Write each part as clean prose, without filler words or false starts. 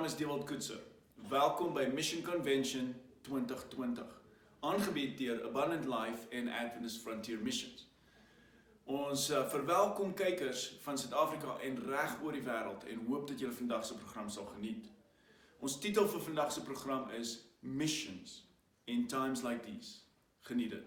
is Dewald Koetser. Welkom by Mission Convention 2020, aangebied deur Abundant Life en Adventist Frontier Missions. Ons verwelkom kykers van Suid-Afrika en reg oor die wêreld en hoop dat julle vandag se program sal geniet. Ons titel vir vandag se program is Missions in Times Like These. Geniet dit.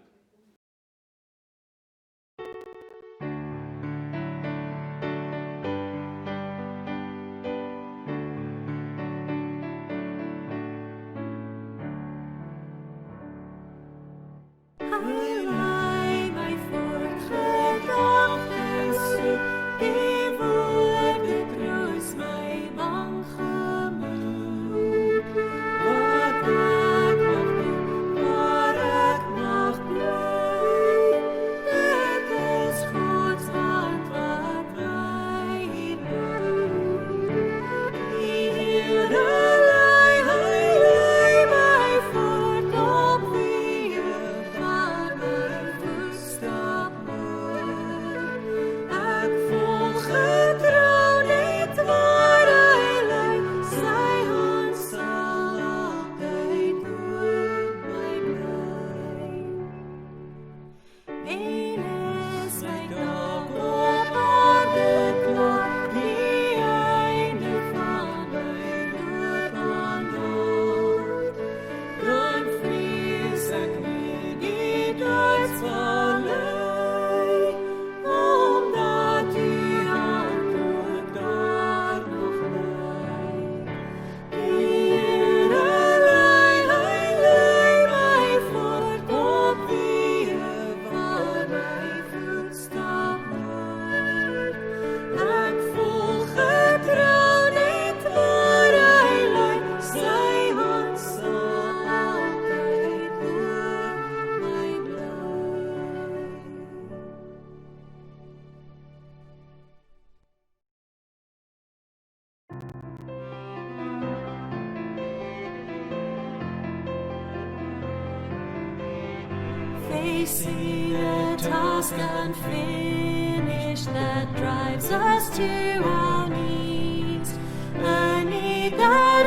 Facing a task unfinished that drives us to our knees, a need that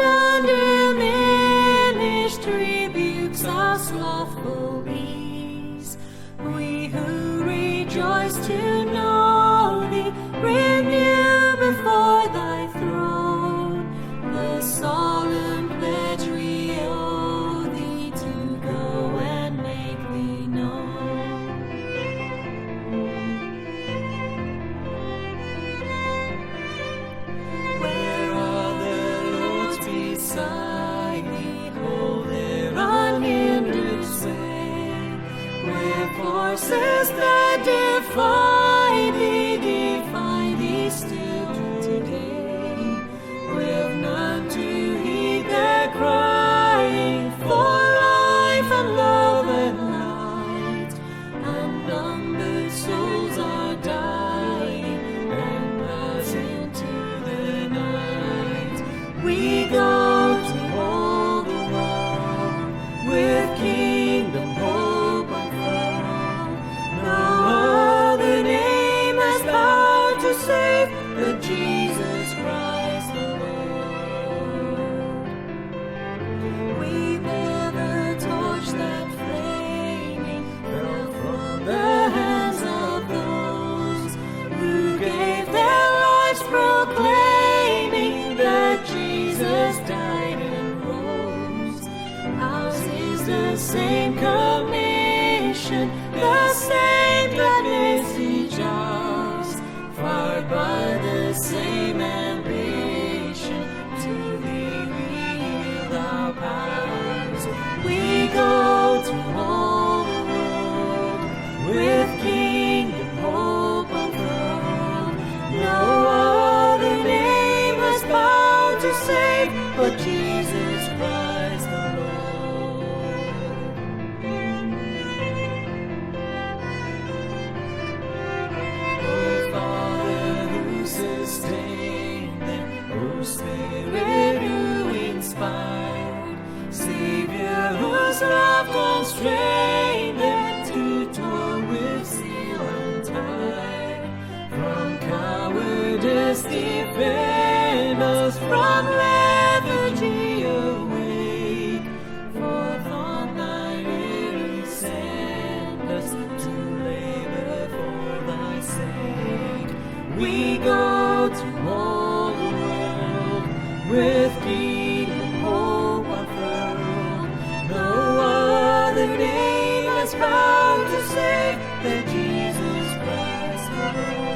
undiminished rebukes our slothful ease. We who rejoice to know Thee, renew before Thy throne the solemn pledge we owe Thee to go and make Thee known. Where are the Lords beside Thee, hold their unhindered sway, where forces that defy Thee still today, with none to heed their crying for life and love and light. Unnumbered souls are dying and pass into the night. We go to all the world with kingdom hope unfurled. No other name has power to save but to all the world with kingdom hope unfurled. No other name has power to save than Jesus Christ the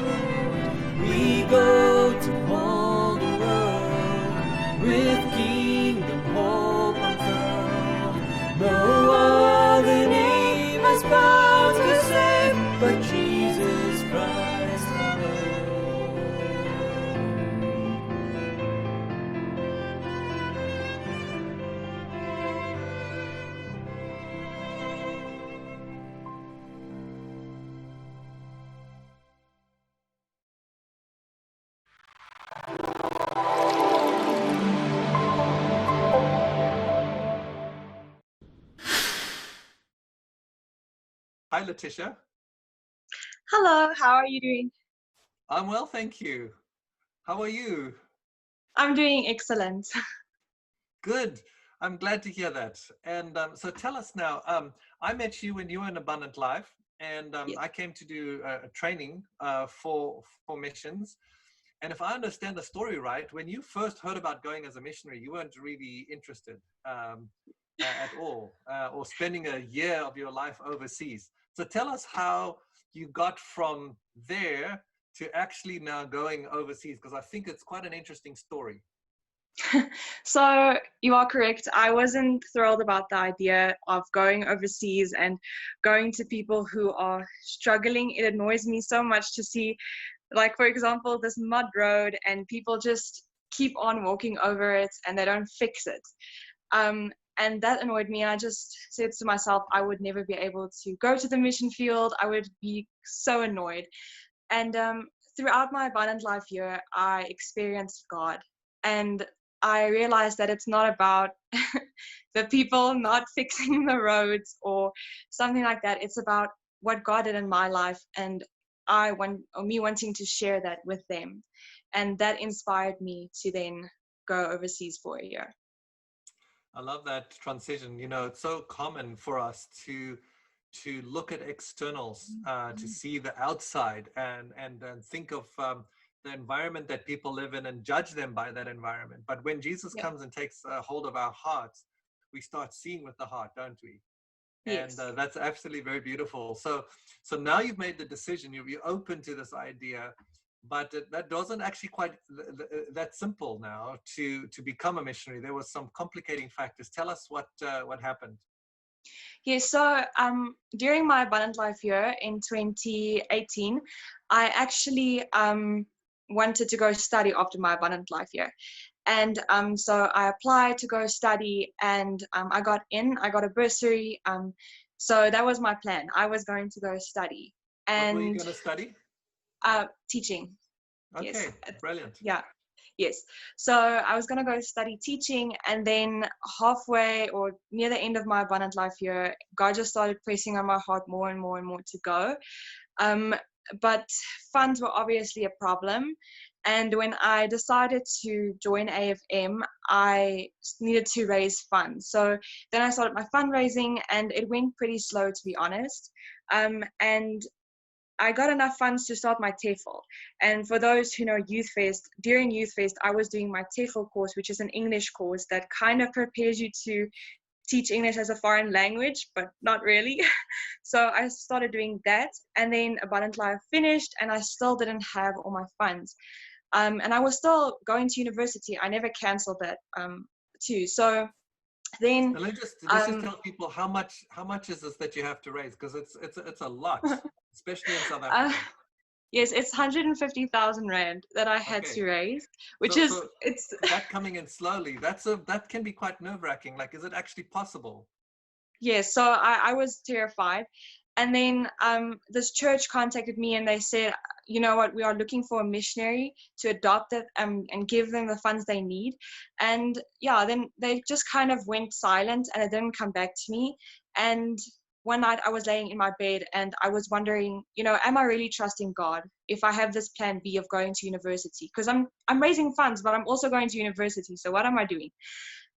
Lord. We go to all the world with kingdom hope unfurled. No other name has power to save but Jesus Christ the Lord. Hi, Letitia. Hello, how are you doing? I'm well, thank you. How are you? I'm doing excellent. Good. I'm glad to hear that. And so tell us now, I met you when you were in Abundant Life, and Yes. I came to do a training for missions. And if I understand the story right, when you first heard about going as a missionary, you weren't really interested at all, or spending a year of your life overseas. So tell us how you got from there to actually now going overseas, because I think it's quite an interesting story. So you are correct. I wasn't thrilled about the idea of going overseas and going to people who are struggling. It annoys me so much to see, like, for example, this mud road and people just keep on walking over it and they don't fix it. And that annoyed me. And I just said to myself, I would never be able to go to the mission field. I would be so annoyed. And throughout my Abundant Life year, I experienced God. And I realized that it's not about the people not fixing the roads or something like that. It's about what God did in my life, and me wanting to share that with them. And that inspired me to then go overseas for a year. I love that transition. You know, it's so common for us to look at externals, to see the outside, and think of the environment that people live in and judge them by that environment. But when Jesus comes and takes hold of our hearts, we start seeing with the heart, don't we? Yes. And that's absolutely very beautiful. So now you've made the decision, you're open to this idea, but that wasn't actually quite that simple now to become a missionary. There was some complicating factors. Tell us what happened. Yes, so during my Abundant Life year in 2018, I actually wanted to go study after my Abundant Life year. And so I applied to go study, and I got in. I got a bursary. So that was my plan. I was going to go study. And what were you going to study? Teaching. Okay, yes. Brilliant. Yeah. Yes. So I was going to go study teaching, and then halfway or near the end of my Abundant Life year, God just started pressing on my heart more and more and more to go. But funds were obviously a problem. And when I decided to join AFM, I needed to raise funds. So then I started my fundraising, and it went pretty slow, to be honest. And I got enough funds to start my TEFL. And for those who know Youth Fest, during Youth Fest, I was doing my TEFL course, which is an English course that kind of prepares you to teach English as a foreign language, but not really. So I started doing that, and then Abundant Life finished, and I still didn't have all my funds. And I was still going to university. I never canceled that too. So then let's just tell people how much is this that you have to raise, because it's a lot, especially in South Africa. Yes, it's 150,000 rand that I had to raise, which it's that coming in slowly. That can be quite nerve-wracking. Like, is it actually possible? Yes, so I was terrified. And then this church contacted me, and they said, you know what, we are looking for a missionary to adopt it and give them the funds they need. And yeah, then they just kind of went silent, and it didn't come back to me. And one night I was laying in my bed, and I was wondering, you know, am I really trusting God if I have this plan B of going to university? Because I'm raising funds, but I'm also going to university. So what am I doing?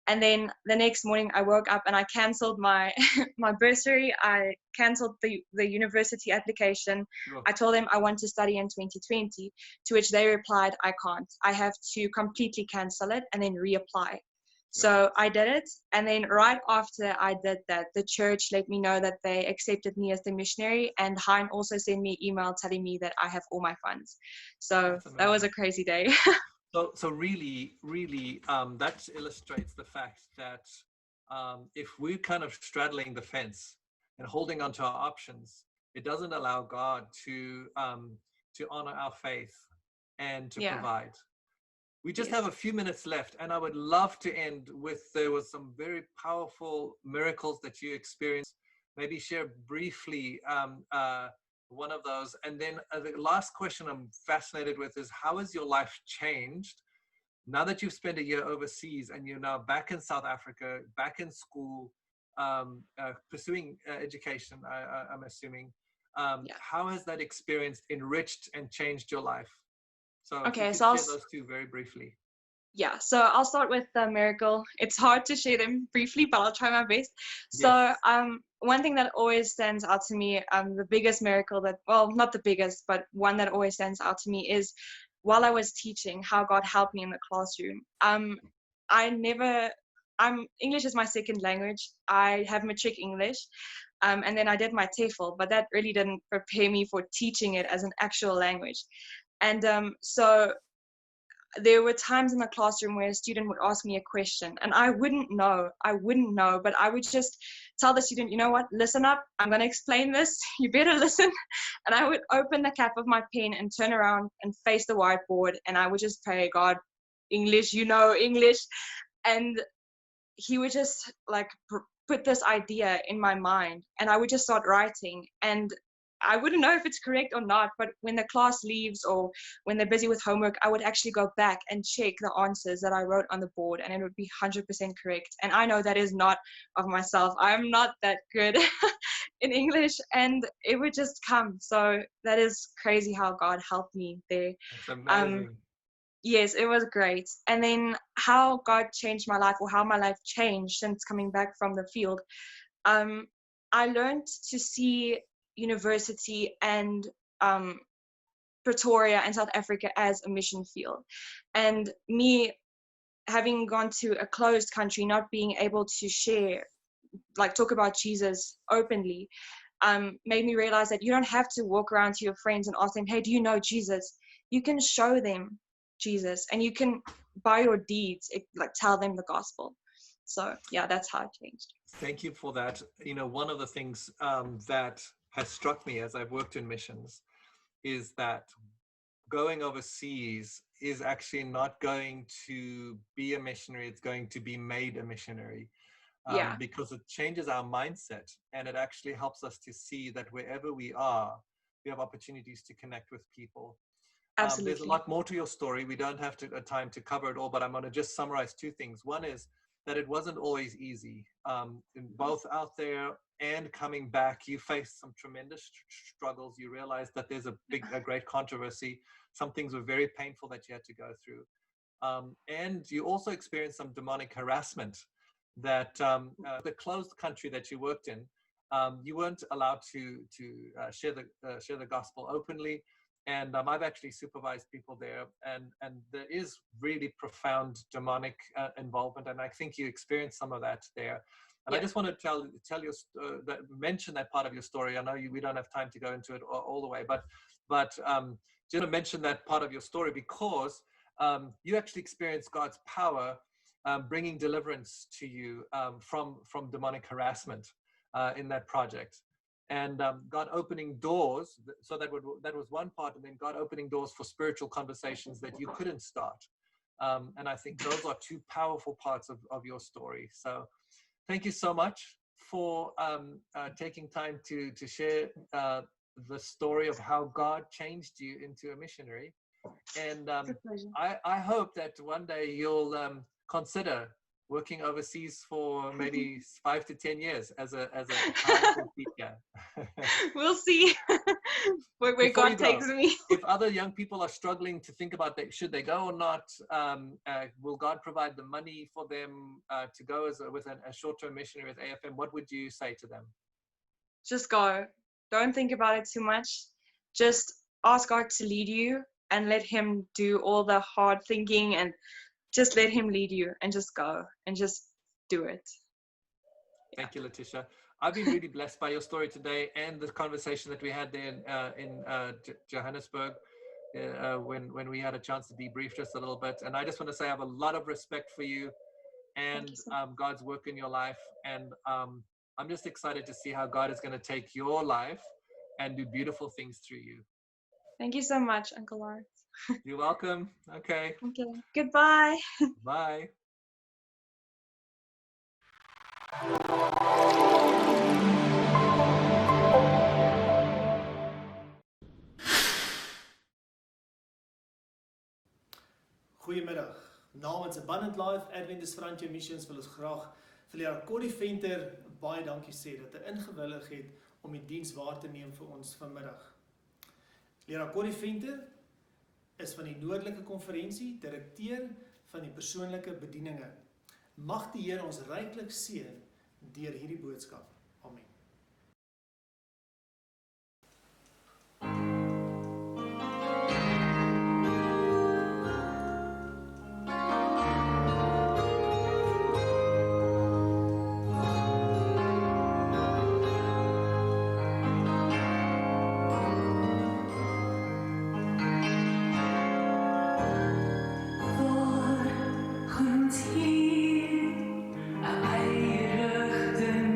And then the next morning I woke up and I cancelled my my bursary. I cancelled the university application. Sure. I told them I want to study in 2020, to which they replied, I can't. I have to completely cancel it and then reapply. So I did it, and then right after I did that, the church let me know that they accepted me as the missionary, and Heino also sent me an email telling me that I have all my funds. So that was a crazy day. So really, that illustrates the fact that if we're kind of straddling the fence and holding onto our options, it doesn't allow God to honor our faith and to provide. We just have a few minutes left, and I would love to end with, there was some very powerful miracles that you experienced. Maybe share briefly one of those. And then the last question I'm fascinated with is, how has your life changed now that you've spent a year overseas and you're now back in South Africa, back in school, pursuing education, I'm assuming. How has that experience enriched and changed your life? So okay, so I'll share those two very briefly. Yeah, so I'll start with the miracle. It's hard to share them briefly, but I'll try my best. So one thing that always stands out to me, the biggest miracle that, well, not the biggest, but one that always stands out to me is while I was teaching, how God helped me in the classroom. English is my second language. I have matric English. And then I did my TEFL, but that really didn't prepare me for teaching it as an actual language. And so there were times in the classroom where a student would ask me a question and I wouldn't know, but I would just tell the student, you know what, listen up, I'm going to explain this, you better listen. And I would open the cap of my pen and turn around and face the whiteboard, and I would just pray, God, English, you know English. And he would just like put this idea in my mind, and I would just start writing, and I wouldn't know if it's correct or not, but when the class leaves or when they're busy with homework, I would actually go back and check the answers that I wrote on the board, and it would be 100% correct. And I know that is not of myself. I'm not that good in English, and it would just come. So that is crazy how God helped me there. That's amazing. Yes, it was great. And then how God changed my life, or how my life changed since coming back from the field. I learned to see university and Pretoria and South Africa as a mission field. And me having gone to a closed country, not being able to share, like talk about Jesus openly, made me realize that you don't have to walk around to your friends and ask them, hey, do you know Jesus? You can show them Jesus, and you can, by your deeds, like tell them the gospel. So yeah, that's how it changed. Thank you for that. You know, one of the things that has struck me as I've worked in missions is that going overseas is actually not going to be a missionary, it's going to be made a missionary. Because it changes our mindset, and it actually helps us to see that wherever we are, we have opportunities to connect with people. Absolutely. There's a lot more to your story. We don't have time to cover it all, but I'm going to just summarize two things. One is that it wasn't always easy. Both out there and coming back, you faced some tremendous struggles. You realized that there's a great controversy. Some things were very painful that you had to go through. And you also experienced some demonic harassment that the closed country that you worked in, you weren't allowed to share the gospel openly. And I've actually supervised people there, and there is really profound demonic involvement, and I think you experienced some of that there. And I just want to tell you mention that part of your story. I know we don't have time to go into it all the way, but just to mention that part of your story, because you actually experienced God's power bringing deliverance to you from demonic harassment in that project. And God opening doors, so that was one part, and then God opening doors for spiritual conversations that you couldn't start. And I think those are two powerful parts of your story. So thank you so much for taking time to share the story of how God changed you into a missionary. And I hope that one day you'll consider working overseas for maybe 5 to 10 years as a powerful teacher. We'll see. where Before you God go, takes me. if other young people are struggling to think about that, should they go or not, will God provide the money for them to go with a short-term missionary with AFM? What would you say to them? Just go. Don't think about it too much. Just ask God to lead you and let Him do all the hard thinking, and just let Him lead you and just go and just do it. Thank you, Letitia. I've been really blessed by your story today and the conversation that we had there in Johannesburg when we had a chance to debrief just a little bit. And I just want to say I have a lot of respect for you and God's work in your life. And I'm just excited to see how God is going to take your life and do beautiful things through you. Thank you so much, Uncle Lars. You're welcome. Okay. Okay. Goodbye. Bye. Goeiemiddag. Namens Abundant Life Adventist Frontier Missions wil ons graag vir leraar Corrie Venter baie dankie sê dat hy ingewillig het om die diens waar te neem vir ons vanmiddag. Leraar Corrie Venter is van die Noordelike Konferensie, direkteur van die persoonlike bedieninge. Mag die Here ons ryklik seën deur hierdie boodskap. Amen. Voor ons hier, 'n eie rigting.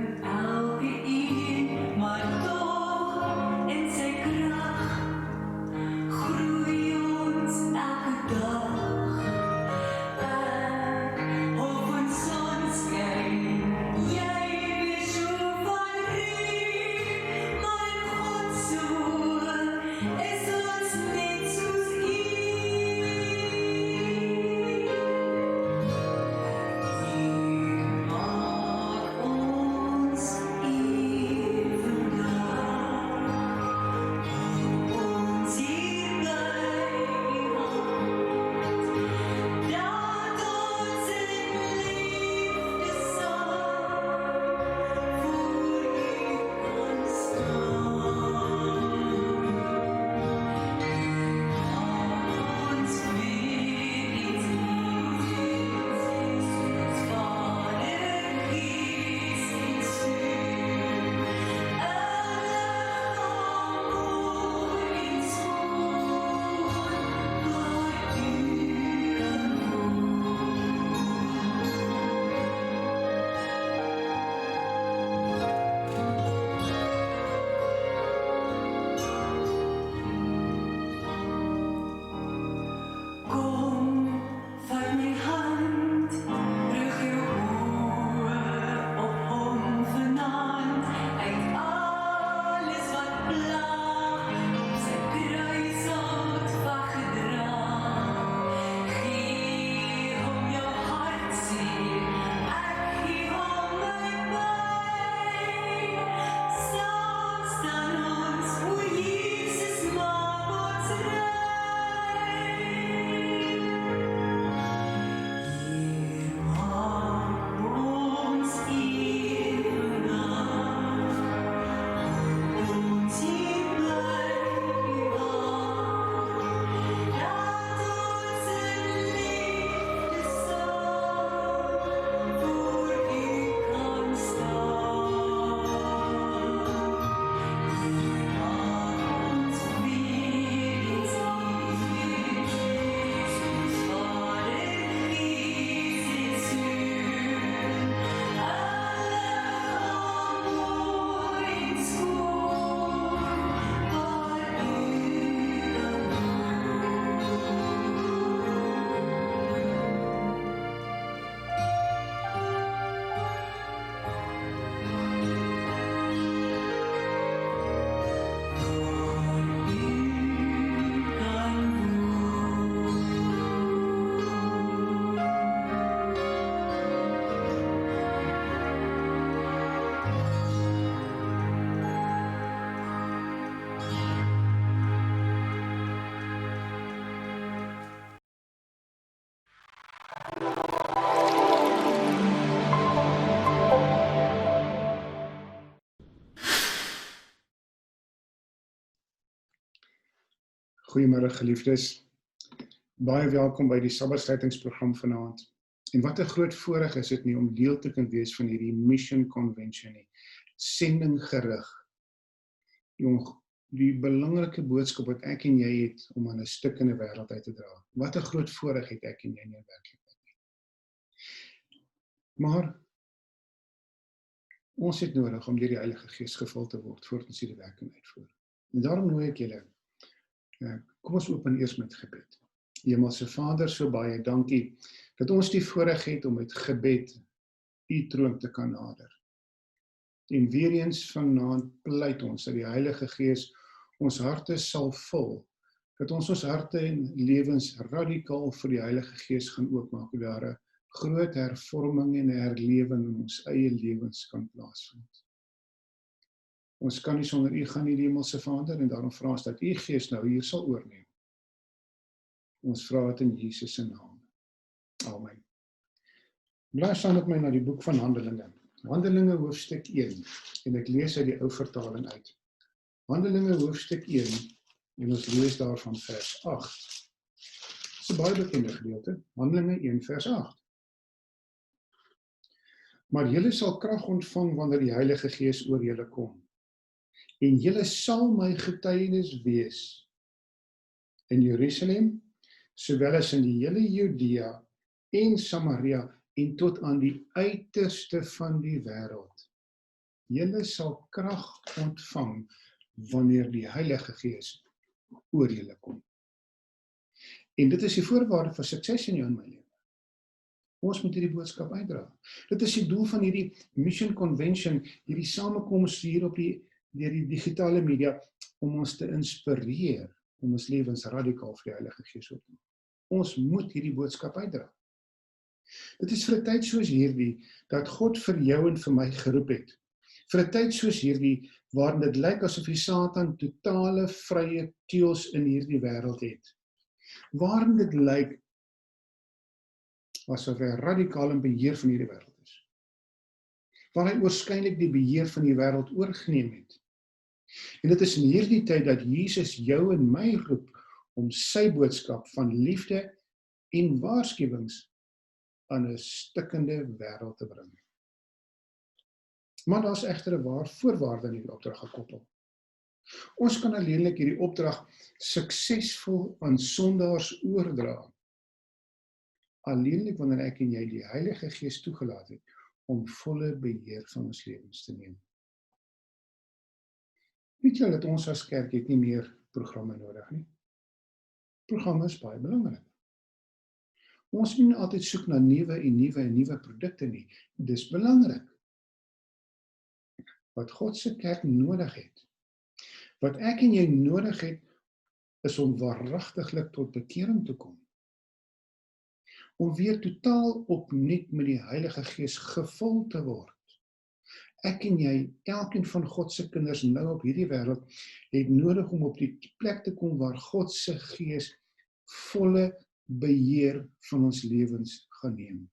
Goeiemôre geliefdes. Baie welkom by die Sabbath-sluitingsprogram vanaand. En wat 'n groot voorreg is dit nie om deel te kan wees van hierdie Mission Convention nie. Sending gerig. Die belangrike boodskap wat ek en jy het om aan 'n stikkende wêreld uit te dra. Wat 'n groot voorreg het ek en jy in werklikheid nie. Maar ons het nodig om deur die Heilige Gees gevul te word voordat ons hierdie werk kan uitvoer. En daarom nooi ek julle. Kom ons open eers met gebed. Hemelse Vader, so baie dankie dat ons die voorreg het om met gebed u troon te kan nader. En weer eens vanaand pleit ons dat die Heilige Gees ons harte sal vul, dat ons harte en lewens radikaal vir die Heilige Gees gaan oopmaak, dat daar 'n groot hervorming en herlewing in ons eie lewens kan plaasvind. Ons kan nie sonder u gaan nie, die Hemelse Vader, en daarom vra ons dat u Gees nou hier sal oorneem. Ons vra dit in Jesus se naam. Amen. Blaai saam met my na die boek van Handelinge. Handelinge hoofstuk 1, en ek lees uit die ou vertaling uit. Handelinge hoofstuk 1, en ons lees daarvan vers 8. Dit is 'n baie bekende gedeelte, Handelinge 1 vers 8. Maar julle sal krag ontvang wanneer die Heilige Gees oor julle kom. En julle sal my getuienis wees in Jerusalem, sowel as in die hele Judea en Samaria en tot aan die uiterste van die wêreld. Julle sal krag ontvang wanneer die Heilige Gees oor julle kom. En dit is die voorwaarde vir sukses in jou en my lewe. Ons moet hierdie boodskap uitdra. Dit is die doel van hierdie Mission Convention, hierdie samekoms hier deur die digitale media, om ons te inspireer, om ons lewens radikaal vir die Heilige Gees op te maak. Ons moet hierdie boodskap uitdra. Dit is vir 'n tyd soos hierdie, dat God vir jou en vir my geroep het. Vir 'n tyd soos hierdie, waarin dit lyk asof die Satan totale vrye teels in hierdie wêreld het. Waarin dit lyk asof hy radikaal in beheer van hierdie wêreld is. Waar hy oorskynlik die beheer van die wêreld oorgeneem het. En dit is in hierdie tyd dat Jesus jou en my roep om sy boodskap van liefde en waarskuwings aan 'n stikkende wêreld te bring. Maar daar's egter 'n voorwaarde aan hierdie opdrag gekoppel. Ons kan alleenlik hierdie opdrag suksesvol aan sondaars oordra. Alleenlik wanneer ek en jy die Heilige Gees toegelaat het om volle beheer van ons lewens te neem. Weet jy dat ons as kerk het nie meer programme nodig nie? Programme is baie belangrik. Ons moet nie altyd soek na nuwe produkte nie. Dis belangrik. Wat God se kerk nodig het, wat ek en jy nodig het, is om waaragtiglik tot bekering te kom. Om weer totaal opnuut met die Heilige Gees gevul te word. Ek en jy, elkeen van God se kinders nou op hierdie wêreld, het nodig om op die plek te kom waar God se Gees volle beheer van ons lewens gaan neem.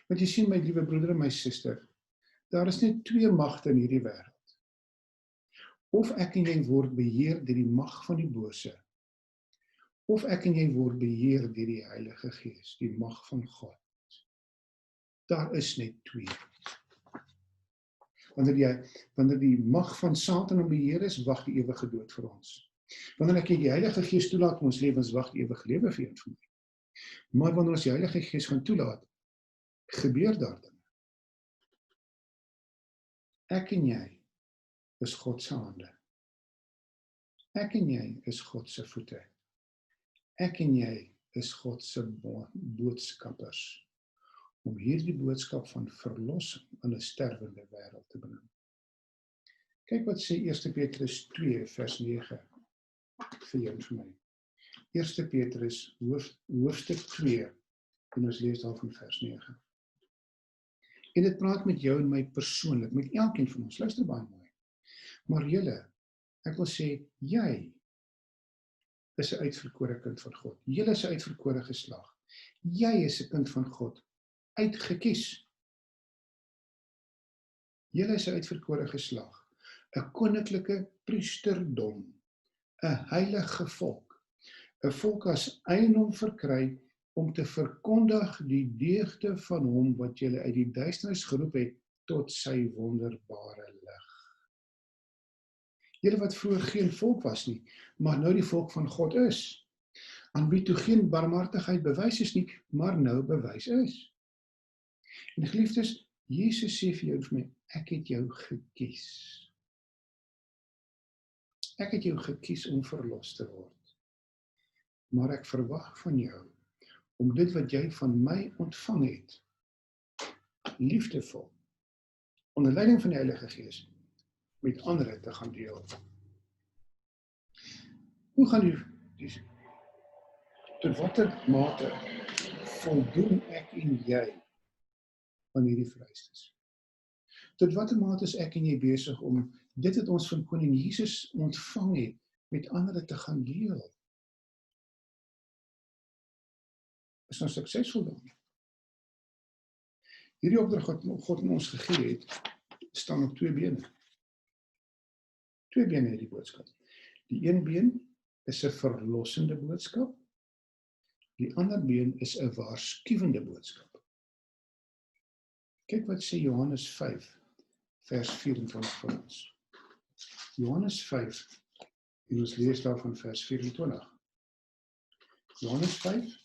Want jy sien, my liewe broeder en my suster, daar is net twee magte in hierdie wêreld. Of ek en jy word beheer deur die mag van die bose, of ek en jy word beheer deur die Heilige Gees, die mag van God. Daar is net twee. Wanneer die mag van Satan in beheer is, wag die ewige dood vir ons. Wanneer ek die Heilige Gees toelaat in ons lewens, wag die ewige lewe vir een van my. Maar wanneer ons die Heilige Gees gaan toelaat, gebeur daar dinge. Ek en jy is God se hande. Ek en jy is God se voete. Ek en jy is God se boodskappers, om hierdie boodskap van verlossing in 'n sterwende wêreld te bring. Kyk wat sê 1 Petrus 2 vers 9 vir jou en vir my. 1 Petrus hoofstuk 2, en ons lees daar van vers 9. En dit praat met jou en my persoonlik, met elkeen van ons. Luister baie mooi. Maar julle, ek wil sê, jy is 'n uitverkore kind van God. Julle is 'n uitverkore geslag. Jy is 'n kind van God, uitgekies. Julle is 'n uitverkore geslag, 'n koninklike priesterdom, 'n heilige volk, 'n volk as eiendom verkry om te verkondig die deugde van hom wat julle uit die duisternis geroep het tot sy wonderbare lig. Julle wat vroeër geen volk was nie, maar nou die volk van God is, aan wie toe geen barmhartigheid bewys is nie, maar nou bewys is. En geliefdes, Jesus sê vir jou en vir my, ek het jou gekies. Ek het jou gekies om verlos te word. Maar ek verwag van jou, om dit wat jy van my ontvang het, liefdevol, onder leiding van die Heilige Gees, met ander te gaan deel. Hoe gaan u, tot watter mate voldoen ek en jy aan hierdie vereistes? Tot watter mate is ek en jy besig om dit wat ons van Koning Jesus ontvang het, met ander te gaan deel? Is ons suksesvol daarmee? Hierdie opdrag wat God aan ons gegee het, staan op 2 bene. 2 bene het die boodskap. Die een been is 'n verlossende boodskap. Die ander been is 'n waarskuwende boodskap. Kyk wat sê Johannes 5, vers 24 vir ons. Johannes 5, en ons lees daarvan vers 24. Johannes 5,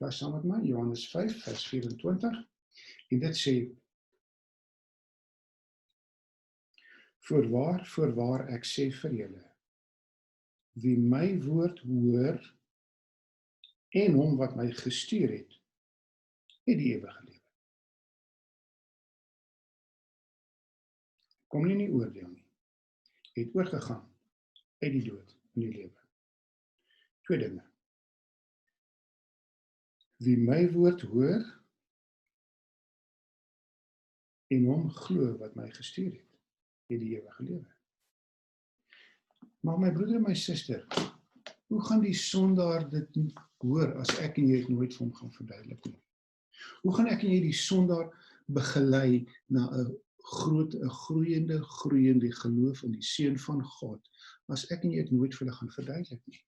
saam met my, Johannes 5, vers 24, en dit sê, Voorwaar, ek sê vir julle, wie my woord hoor, en hom wat my gestuur het die ewige lewe. Kom nie in die oordeel nie, het oorgegaan uit die dood in die lewe. 2 dinge. Wie my woord hoor, en hom glo wat my gestuur het die ewige lewe. Maar my broeder en my suster, hoe gaan die sondaar dit hoor as ek en jy het nooit vir hom gaan verduidelik nie? Hoe gaan ek en jy die sondaar begelei na 'n groeiende geloof in die Seun van God, as ek en jy het nooit vir hulle gaan verduidelik nie?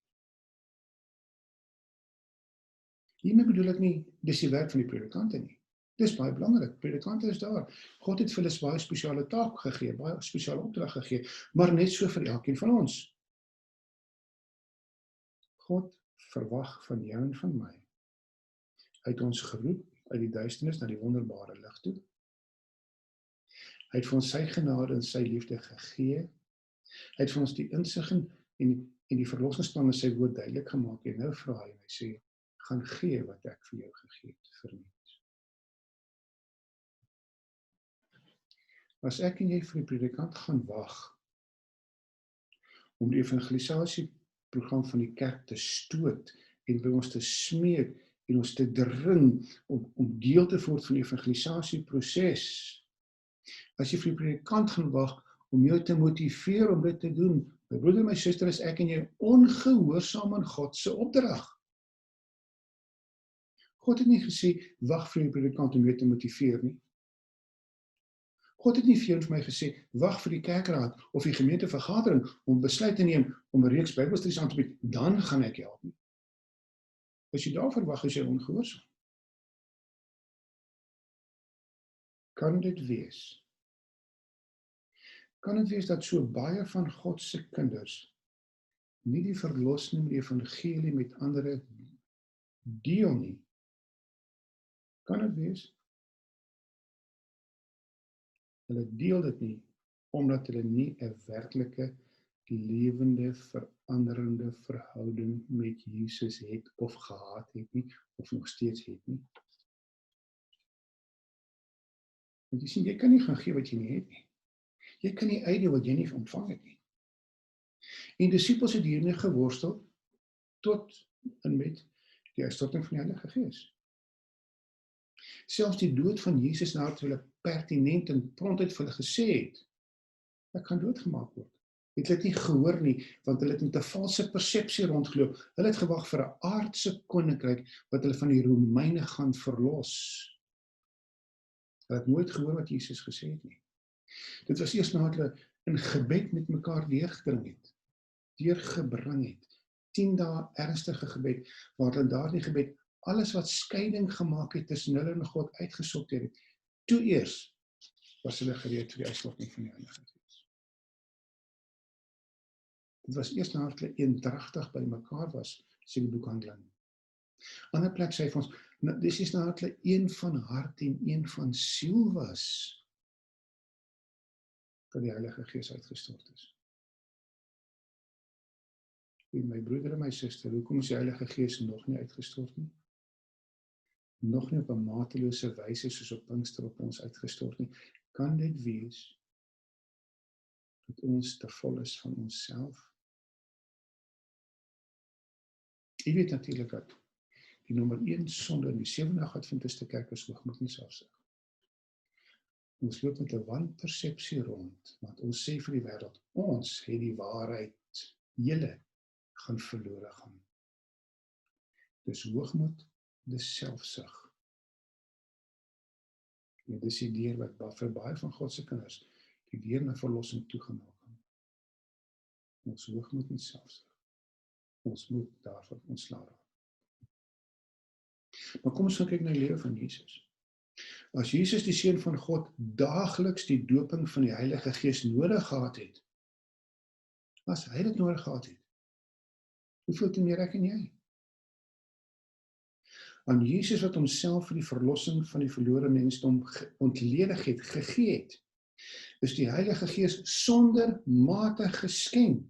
Hiermee bedoel ek nie, dis die werk van die predikante nie. Dis baie belangrik, predikante is daar. God het vir hulle baie spesiale taak gegee, baie spesiale opdrag gegee, maar net so vir elkeen van ons. God verwag van jou en van my. Hy het ons geroep uit die duisternis na die wonderbare lig toe. Hy het vir ons sy genade en sy liefde gegee. Hy het vir ons die insig en die verlossingsplan in sy woord duidelik gemaak, en nou vra hy, en hy sê, gaan gee wat ek vir jou gegee het, verniet. As ek en jy vir die predikant gaan wag, om die evangelisasieprogram van die kerk te stoot, en by ons te smeek, en ons te dring, om deel te word van die evangelisasieproses, as jy vir die predikant gaan wag, om jou te motiveer om dit te doen, my broeder en my suster, is ek en jy ongehoorsaam aan God se opdrag. God het nie gesê, wag vir die predikant om jou te motiveer nie. God het nie vir jou en vir my gesê, wag vir die kerkraad of die gemeentevergadering om besluit te neem om 'n reeks Bybelstudies aan te bied, dan gaan ek help nie. As jy daarvoor wag, is jy ongehoorsaam. Kan dit wees? Kan dit wees dat so baie van God se kinders nie die verlossing met die evangelie met ander deel nie? Kan dit wees? Hulle deel dit nie, omdat hulle nie 'n werklike, lewende, veranderende verhouding met Jesus het, of gehad het nie, of nog steeds het nie. Want jy sien, jy kan nie gaan gee wat jy nie het nie. Jy kan nie uitdeel wat jy nie ontvang het nie. En disippels het hiermee geworstel, tot en met die uitstorting van die Heilige Gees. Selfs die dood van Jesus nadat hulle pertinent en prontheid vir hulle gesê het, ek gaan doodgemaak word. Het hulle nie gehoor nie, want hulle het met 'n valse persepsie rondgeloop. Hulle het gewag vir 'n aardse koninkryk wat hulle van die Romeine gaan verlos. Hulle het nooit gehoor wat Jesus gesê het nie. Dit was eers nadat hulle in gebed met mekaar deurgedring het, deurgebring het. 10 dae ernstige gebed, waar hulle daardie gebed, alles wat skeiding gemaak het tussen hulle en God uitgesorteer het. Toe eers was hulle gereed vir die uitstorting van die Heilige Gees. Dit was eers nadat hulle eendragtig by mekaar was, sê die boekhandeling. Ander plek sê hy vir ons, dis is nadat hulle een van hart en een van siel was, dat die Heilige Gees uitgestort is. En my broeder en my suster, hoekom is die Heilige Gees nog nie uitgestort nie? Nog nie op 'n matelose wyse soos op Pinkster op ons uitgestort nie. Kan dit wees dat ons te vol is van onsself? Jy weet natuurlik dat die nommer 1 sonde in die 7de Adventiste kerk is hoogmoed en selfsug. Ons loop met 'n wanpersepsie rond, want ons sê vir die wêreld, ons het die waarheid, julle gaan verlore gaan. Dis hoogmoed, dis selfsug. En dis die deur wat vir baie van God se kinders die deur na verlossing toegemaak het. Ons hoogmoed en selfsug. Ons moet daarvan ontslae raak. Maar kom ons kyk na die lewe van Jesus. As Jesus die Seun van God daagliks die doping van die Heilige Gees nodig gehad het, as hy dit nodig gehad het, hoeveel te meer ek en jy? Aan Jesus wat homself vir die verlossing van die verlore mensdom ontledig het, gegee het, is die Heilige Gees sonder mate geskenk.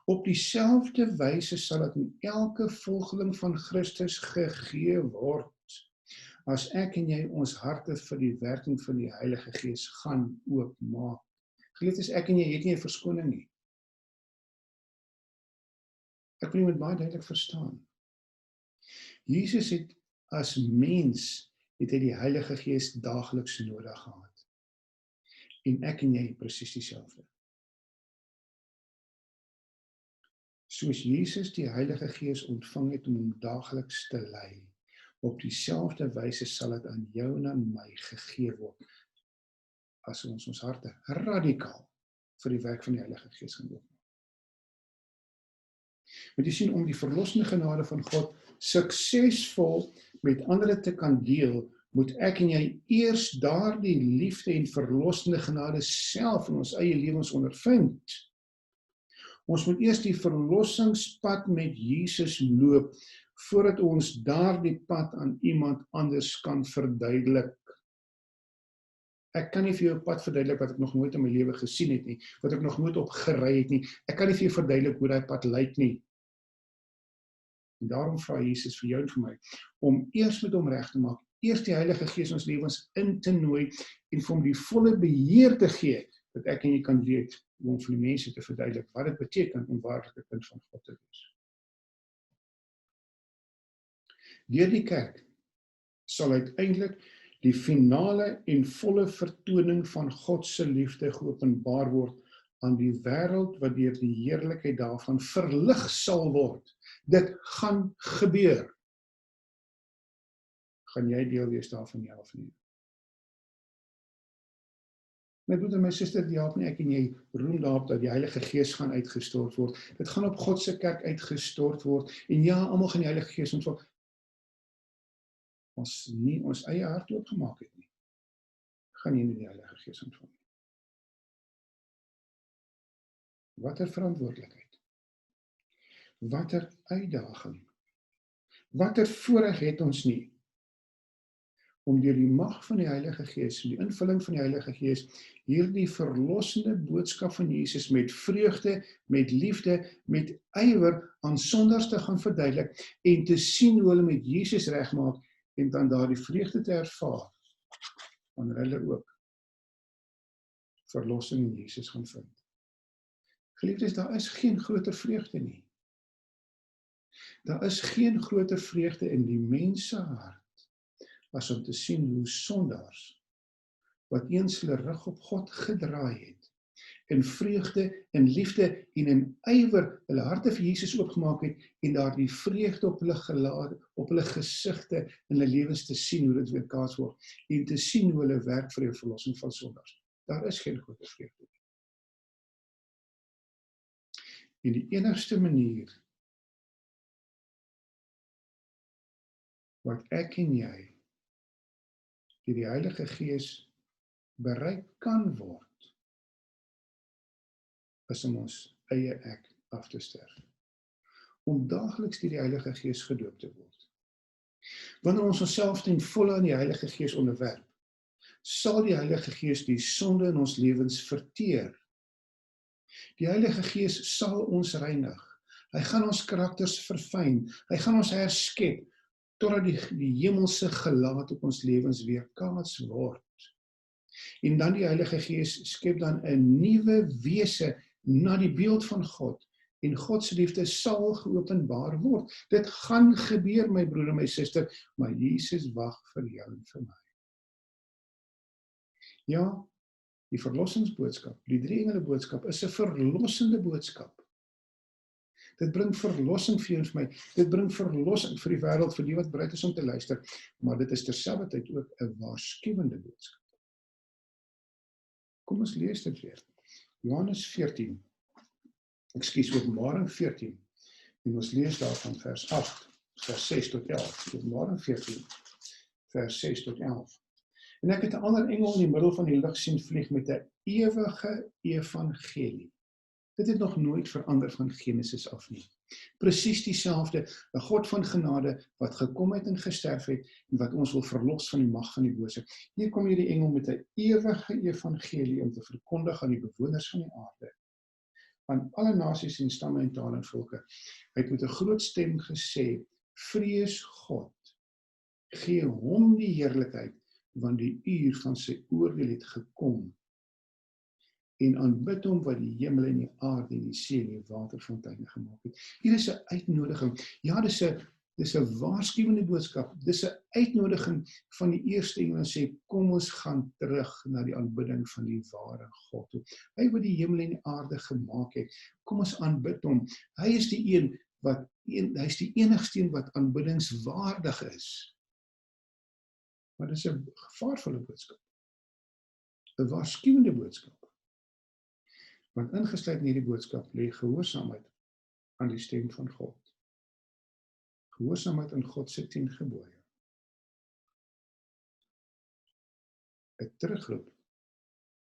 Op dieselfde wyse sal dit in elke volgeling van Christus gegee word, as ek en jy ons harte vir die werking van die Heilige Gees gaan oopmaak. Geliefdes, ek en jy het nie 'n verskoning nie. Ek wil dit baie duidelik verstaan. Jesus het as mens, het hy die Heilige Gees daagliks nodig gehad. En ek en jy presies dieselfde. Soos Jesus die Heilige Gees ontvang het om hom daagliks te lei, op dieselfde wyse sal dit aan jou en aan my gegee word, as ons harte radikaal vir die werk van die Heilige Gees gaan oopmaak. Want jy sien, om die verlossende genade van God suksesvol met ander te kan deel, moet ek en jy eers daardie liefde en verlossende genade self in ons eie lewens ondervind. Ons moet eers die verlossingspad met Jesus loop, voordat ons daardie pad aan iemand anders kan verduidelik. Ek kan nie vir jou 'n pad verduidelik wat ek nog nooit in my lewe gesien het nie, wat ek nog nooit op gery het nie. Ek kan nie vir jou verduidelik hoe daai pad lyk nie. En daarom vra Jesus vir jou en vir my, om eers met hom reg te maak, eers die Heilige Gees in ons lewens in te nooi, en vir hom die volle beheer te gee, dat ek en jy kan weet, om vir die mense te verduidelik, wat dit beteken om waarlik 'n kind van God te wees. Deur die kerk sal uiteindelik die finale en volle vertoning van God se liefde geopenbaar word aan die wêreld wat deur die heerlikheid daarvan verlig sal word. Dit gaan gebeur. Gaan jy deel wees daarvan, ja of nie? My broeder en my suster, die help nie ek en jy roem daarop dat die Heilige Gees gaan uitgestort word. Dit gaan op God se kerk uitgestort word. En ja, almal gaan die Heilige Gees ontvang. Ons nie ons eie hart oopgemaak het nie, gaan nie die Heilige Gees ontvang. Watter verantwoordelikheid, watter uitdaging, watter voorreg het ons nie, om deur die mag van die Heilige Gees, die invulling van die Heilige Gees, hierdie verlossende boodskap van Jesus met vreugde, met liefde, met ywer aan sondaars te gaan verduidelik, en te sien hoe hulle met Jesus regmaak, en dan daardie vreugde te ervaar, wanneer hulle ook verlossing in Jesus gaan vind. Geliefdes, daar is geen groter vreugde nie. Daar is geen groter vreugde in die mens se hart, as om te sien hoe sondaars, wat eens hulle rug op God gedraai het, in vreugde, in liefde en in ywer hulle harte vir Jesus oopgemaak het, en daar die vreugde op hulle gelaat, op hulle gesigte in hulle lewens te sien hoe dit weerkaats word, en te sien hoe hulle werk vir die verlossing van sondaars. Daar is geen groter vreugde nie. En die enigste manier wat ek en jy deur die Heilige Gees bereik kan word, is om ons eie ek af te sterf. Om daagliks deur die Heilige Gees gedoop te word. Wanneer ons onsself ten volle aan die Heilige Gees onderwerp, sal die Heilige Gees die sonde in ons lewens verteer. Die Heilige Gees sal ons reinig. Hy gaan ons karakters verfyn. Hy gaan ons herskep totdat die hemelse gelaat op ons lewens weerkaats word. En dan die Heilige Gees skep dan 'n nuwe wese na die beeld van God. En God se liefde sal geopenbaar word. Dit gaan gebeur, my broer en my suster, maar Jesus wag vir jou en vir my. Ja, die verlossingsboodskap, die 3 engele boodskap is 'n verlossende boodskap. Dit bring verlossing vir jou en vir my. Dit bring verlossing vir die wêreld, vir die wat bereid is om te luister, maar dit is terselfdertyd ook 'n waarskuwende boodskap. Kom ons lees dit weer. Johannes 14. Openbaring 14. En ons lees daarvan vers 8, vers 6 tot 11. Openbaring 14, vers 6 tot 11. En ek het 'n ander engel in die middel van die lug sien vlieg met 'n ewige evangelie. Dit het nog nooit verander van Genesis af nie. Presies dieselfde, 'n God van genade wat gekom het en gesterf het en wat ons wil verlos van die mag van die bose. Hier kom hierdie engel met 'n ewige evangelie om te verkondig aan die bewoners van die aarde, aan alle nasies en stamme en tale en volke. Hy het met 'n groot stem gesê: "Vrees God, gee hom die heerlikheid, want die uur van sy oordeel het gekom. En aanbid hom wat die hemel en die aarde en die see en die waterfonteine gemaak het." Hier is 'n uitnodiging. Ja, dis 'n waarskuwende boodskap. Dis 'n uitnodiging van die eerste engel en sê: "Kom ons gaan terug na die aanbidding van die ware God. Hy wat die hemel en die aarde gemaak het. Kom ons aanbid hom. Hy is die enigste een wat aanbiddingswaardig is." Maar dis 'n gevaarvolle boodskap. 'n Waarskuwende boodskap. Want ingesluit in hierdie boodskap lê gehoorsaamheid aan die stem van God. Gehoorsaamheid aan God se 10 gebooie. 'n Terugroep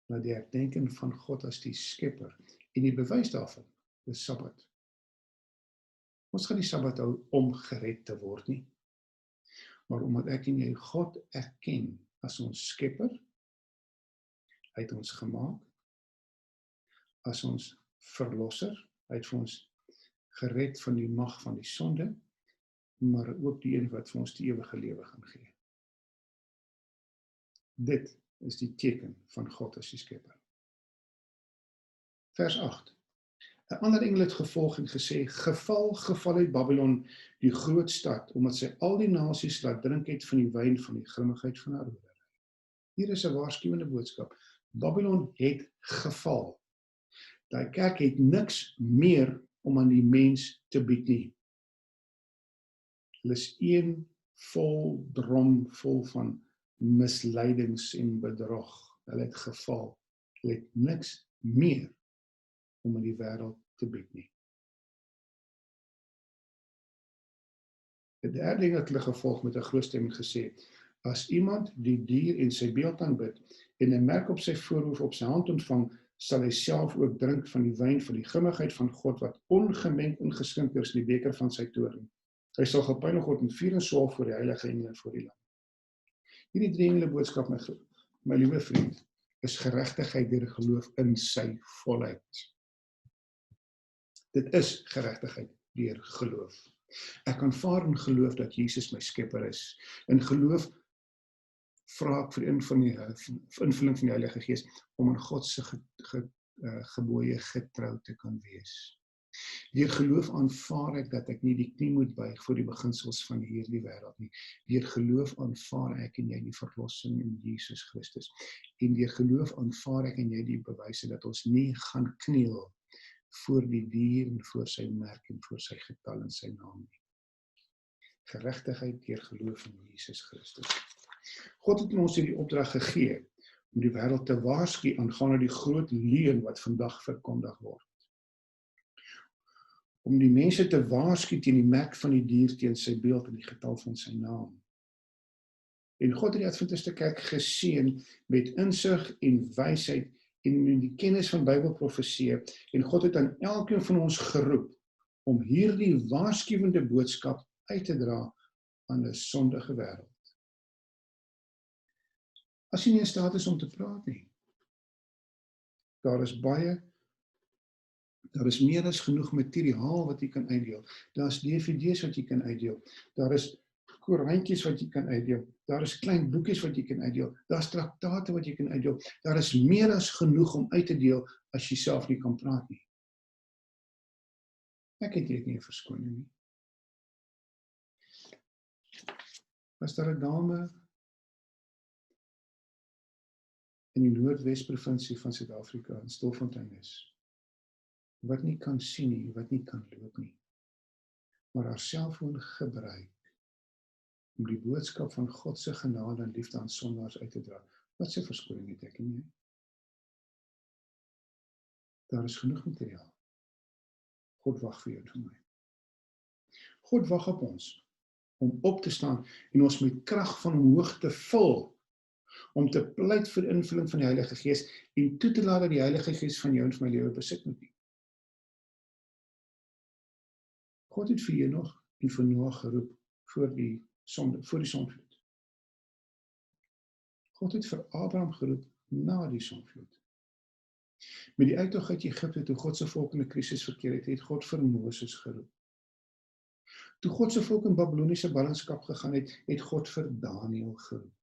na die herdenking van God as die skepper. En die bewys daarvan is Sabbath. Ons gaan die Sabbath hou om gered te word nie. Maar omdat ek en jy God erken as ons skepper, hy het ons gemaak, as ons verlosser, hy het vir ons gered van die mag van die sonde, maar ook die een wat vir ons die ewige lewe gaan gee. Dit is die teken van God as die skepper. Vers 8. 'n ander engel het gevolg en gesê: Geval uit Babylon, die groot stad, omdat sy al die nasies laat drink het van die wyn van die grimmigheid van haar hoedery. Hier is 'n waarskuwende boodskap. Babylon het geval. Daai kerk het niks meer om aan die mens te bied nie. Hulle is een drom vol van misleidings en bedrog. Hulle het geval. Hulle het niks meer om aan die wêreld te bied nie. Die derde ding het hulle gevolg met 'n groot stem en gesê: As iemand die dier en sy beeld aanbid en 'n merk op sy voorhoof op sy hand ontvang, sal hy self ook drink van die wyn van die grimmigheid van God wat ongemengd ingeskink is in die beker van sy toorn. Hy sal gepynig word in vuur en swael voor die heilige engele en voor die lam. Hierdie 3 engele boodskap, my liewe vriend, is geregtigheid deur geloof in sy volheid. Dit is geregtigheid deur geloof. Ek aanvaar in geloof dat Jesus my skepper is. In geloof vra ek vir invulling van die Heilige Gees om aan God se gebooie getrou te kan wees. Deur geloof aanvaar ek dat ek nie die knie moet buig voor die beginsels van hierdie wêreld nie. Deur geloof aanvaar ek en jy die verlossing in Jesus Christus. En deur geloof aanvaar ek en jy die bewyse dat ons nie gaan kniel voor die dier en voor sy merk en voor sy getal en sy naam nie. Geregtigheid deur geloof in Jesus Christus. God het ons hierdie opdrag gegee om die wêreld te waarsku aangaande die groot leuen wat vandag verkondig word. om die mense te waarsku teen die merk van die dier, teen sy beeld en die getal van sy naam. En God het die Adventiste kerk geseën met insig en wysheid en met die kennis van Bybelprofeseë, en God het aan elkeen van ons geroep om hierdie waarskuwende boodskap uit te dra aan 'n sondige wêreld. As jy nie in staat is om te praat nie, daar is meer as genoeg materiaal wat jy kan uitdeel. Daar is DVD's wat jy kan uitdeel. Daar is koerantjies wat jy kan uitdeel. Daar is klein boekies wat jy kan uitdeel. Daar is traktate wat jy kan uitdeel. Daar is meer as genoeg om uit te deel as jy self nie kan praat nie. Ek het dit nie 'n verskoning nie. Was daar 'n dame in die Noordwes-provinsie van Suid-Afrika in Stilfontein is, wat nie kan sien nie, wat nie kan loop nie, maar haar selfoon gebruik om die boodskap van God se genade en liefde aan sondaars uit te dra. Wat se verskoning het ek en jy? Daar is genoeg materiaal. God wag vir jou en vir my. God wag op ons om op te staan en ons met krag van omhoog te vul, om te pleit vir invulling van die Heilige Gees en toe te laat dat die Heilige Gees van jou en van my lewe besit moet nie. God het vir Henog en vir Noag geroep voor die sondvloed. God het vir Abraham geroep na die sondvloed. Met die uittog uit Egipte, toe God se volk in 'n krisis verkeer het, het God vir Moses geroep. Toe God se volk in Babyloniese ballingskap gegaan het, het God vir Daniël geroep.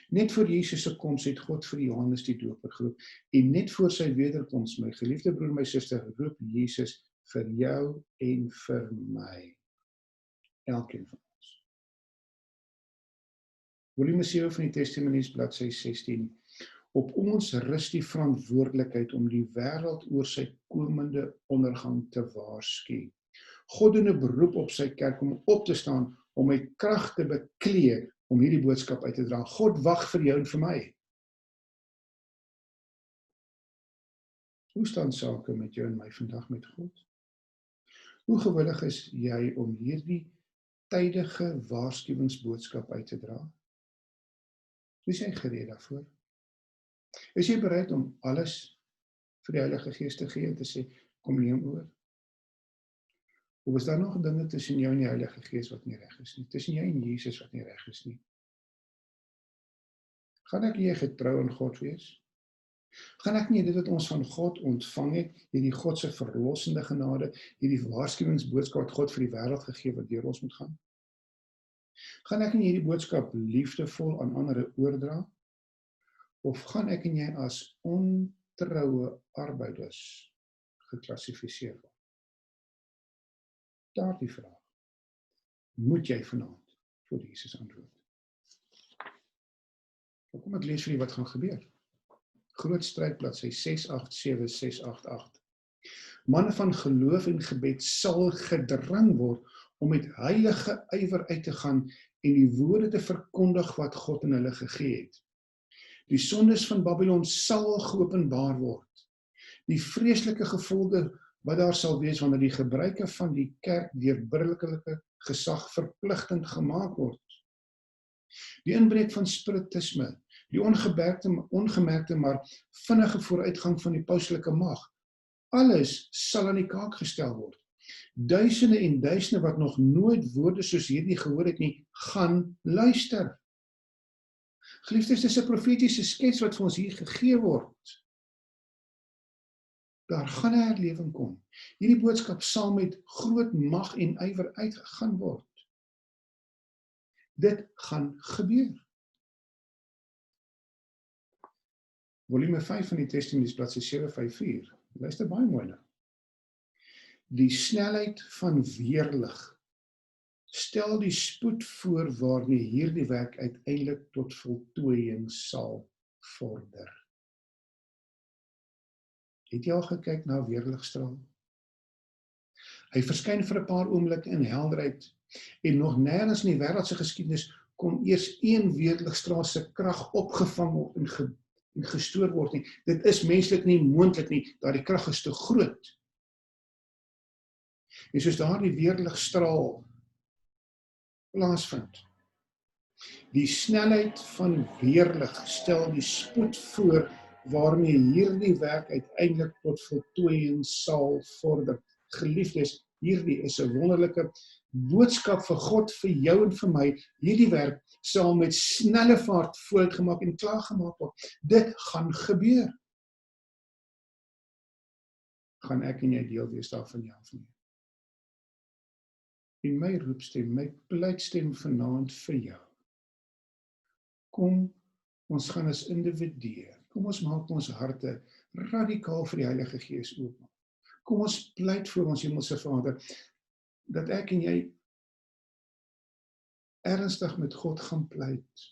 Net voor Jesus se koms het God vir Johannes die Doper geroep, en net voor sy wederkoms, my geliefde broer, my suster, roep Jesus vir jou en vir my. Elkeen van ons. Volume 7 van die Testimonies, bladsy 16. Op ons rus die verantwoordelikheid om die wêreld oor sy komende ondergang te waarsku. God doen 'n beroep op sy kerk om op te staan, om met krag te beklee, om hierdie boodskap uit te dra. God wag vir jou en vir my. Hoe staan sake met jou en my vandag met God? Hoe gewillig is jy om hierdie tydige waarskuwingsboodskap uit te dra? Is jy gereed daarvoor? Is jy bereid om alles vir die Heilige Gees te gee en te sê, kom neem oor? Of is daar nog dinge tussen jou en die Heilige Gees wat nie reg is nie? Tussen jou en Jesus wat nie reg is nie? Gaan ek nie getrou aan God wees? Gaan ek nie dit wat ons van God ontvang het, hierdie God se verlossende genade, hierdie waarskuwingsboodskap wat God vir die wêreld gegee wat deur ons moet gaan? Gaan ek nie hierdie boodskap liefdevol aan ander oordra? Of gaan ek en jy as ontroue arbeiders geklassifiseer word? Daardie vraag moet jy vanaand voor Jesus antwoord. Kom ek lees vir julle wat gaan gebeur. Groot stryd, bladsy 687-688. Manne van geloof en gebed sal gedrang word om met heilige ywer uit te gaan en die woorde te verkondig wat God in hulle gegee het. Die sondes van Babylon sal geopenbaar word. Die vreeslike gevolge wat daar sal wees wanneer die gebruike van die kerk deur burgerlike gesag verpligtend gemaak word. Die inbreuk van spiritisme, die ongemerkte maar vinnige vooruitgang van die pauslike mag, alles sal aan die kaak gestel word. Duisende en duisende wat nog nooit woorde soos hierdie gehoor het nie, gaan luister. Geliefdes, dis 'n profetiese skets wat vir ons hier gegee word. Daar gaan 'n herlewing kom. Hierdie boodskap sal met groot mag en ywer uitgegaan word. Dit gaan gebeur. Volume 5 van die Testimonies, bladsy 754. Luister baie mooi nou. Die snelheid van weerlig stel die spoed voor waarmee hierdie werk uiteindelik tot voltooiing sal vorder. Het jy al gekyk na weerligstraal? Hy verskyn vir 'n paar oomblikke in helderheid en nog nêrens in die wêreld se geskiedenis kon eers een weerligstraal se krag opgevang word en gestoor word nie. Dit is menslik nie moontlik nie, daardie krag is te groot. En soos daardie weerligstraal plaasvind, die snelheid van weerlig stel die spoed voor waarmee hierdie werk uiteindelik tot voltooiing sal vorder. Geliefdes, hierdie is 'n wonderlike boodskap vir God, vir jou en vir my. Hierdie werk sal met snelle vaart voortgemaak en klaargemaak word. Dit gaan gebeur. Gaan ek en jy deel wees daarvan, ja of nee? En my roepstem, my pleitstem vanaand vir jou. Kom, ons gaan as individue, kom ons maak ons harte radikaal vir die Heilige Gees oop. Kom ons pleit voor ons Hemelse Vader, dat ek en jy ernstig met God gaan pleit.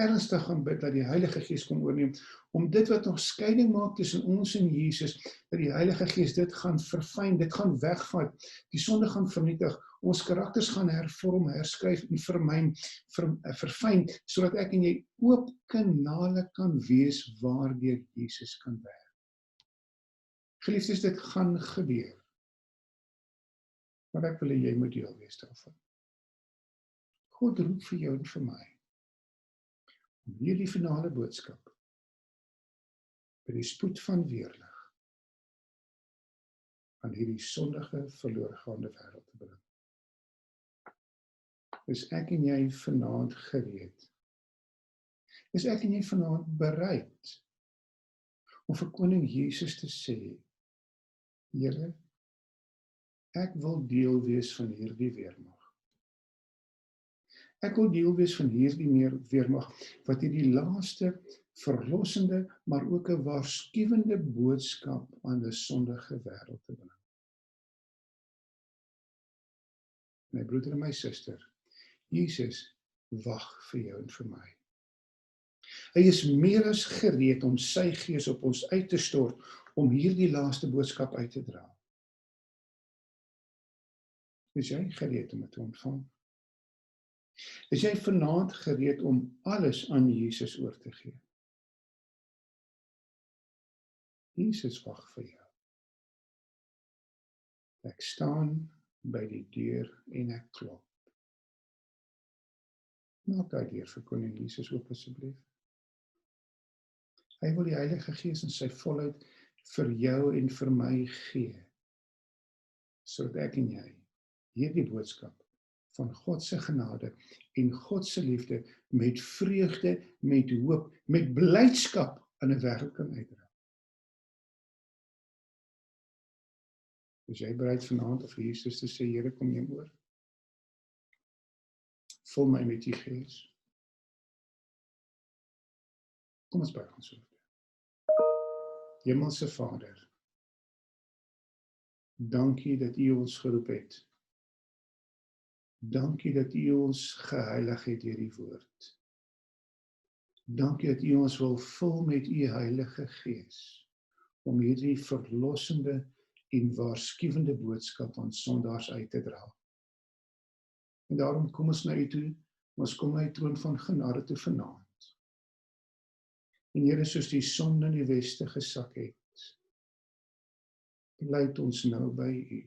Ernstig gaan bid dat die Heilige Gees kom oorneem, om dit wat nog skeiding maak tussen ons en Jesus, dat die Heilige Gees dit gaan verfyn, dit gaan wegvat, die sonde gaan vernietig, ons karakters gaan hervorm, herskryf en verfyn, sodat ek en jy oop kanale kan wees waardeur Jesus kan werk. Geliefdes, dit gaan gebeur. Maar ek wil jy moet deel wees daarvan. God roep vir jou en vir my, om hierdie finale boodskap, by die spoed van weerlig, aan hierdie sondige, verloregaande wêreld te bring. Is ek en jy vanaand gereed? Is ek en jy vanaand bereid om vir koning Jesus te sê, Here, ek wil deel wees van hierdie weermag. Ek wil deel wees van hierdie weermag, wat hierdie laaste, verlossende, maar ook 'n waarskuwende boodskap aan 'n sondige wêreld te bring. My broeder en my suster, Jesus wag vir jou en vir my. Hy is meer as gereed om sy gees op ons uit te stort, om hierdie laaste boodskap uit te dra. Is jy gereed om dit te ontvang? Is jy vanaand gereed om alles aan Jesus oor te gee? Jesus wag vir jou. Ek staan by die deur en ek klop. Maak daai deur vir koning Jesus oop asseblief. Hy wil die Heilige Gees in sy volheid vir jou en vir my gee, sodat ek en jy hierdie boodskap van God se genade en God se liefde met vreugde, met hoop, met blydskap in 'n wêreld kan uitdra. Is jy bereid vanaand om vir Jesus te sê, Here, kom neem oor? Vul my met u Gees. Kom ons buig ons hoofde. Hemelse Vader, dankie dat u ons geroep het. Dankie dat u ons geheilig het deur die woord. Dankie dat u ons wil vul met u Heilige Gees, om hierdie verlossende en waarskuwende boodskap aan sondaars uit te dra. En daarom kom ons na u toe, ons kom na die troon van genade toe vanaand. En Here, soos die son in die weste gesak het, pleit ons nou by u.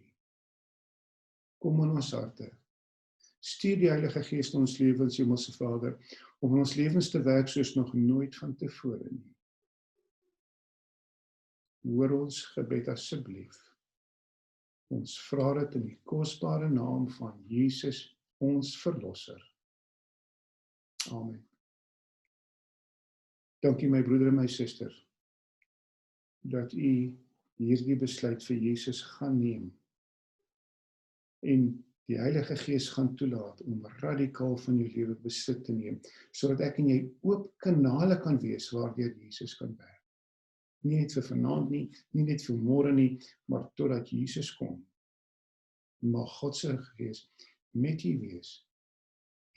Kom in ons harte. Stuur die Heilige Gees in ons lewens, Hemelse Vader, om in ons lewens te werk soos nog nooit van tevore nie. Hoor ons gebed asseblief. Ons vra dit in die kosbare naam van Jesus, ons Verlosser. Amen. Dankie my broeder en my suster, dat u hierdie besluit vir Jesus gaan neem en die Heilige Gees gaan toelaat om radikaal van jou lewe besit te neem, sodat ek en jy oop kanale kan wees waardeur Jesus kan werk. Nie net vir vanaand nie, nie net vir môre nie, maar totdat Jesus kom. Mag God se Gees met u wees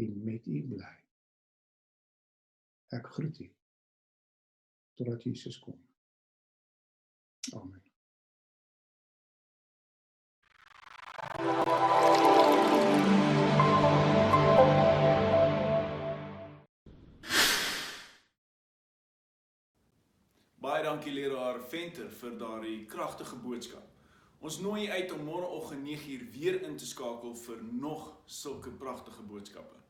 en met u bly. Ek groet u totdat Jesus kom. Amen. Baie dankie leraar Venter vir daardie kragtige boodskap. Ons nooi uit om môreoggend 9:00 weer in te skakel vir nog sulke pragtige boodskappe.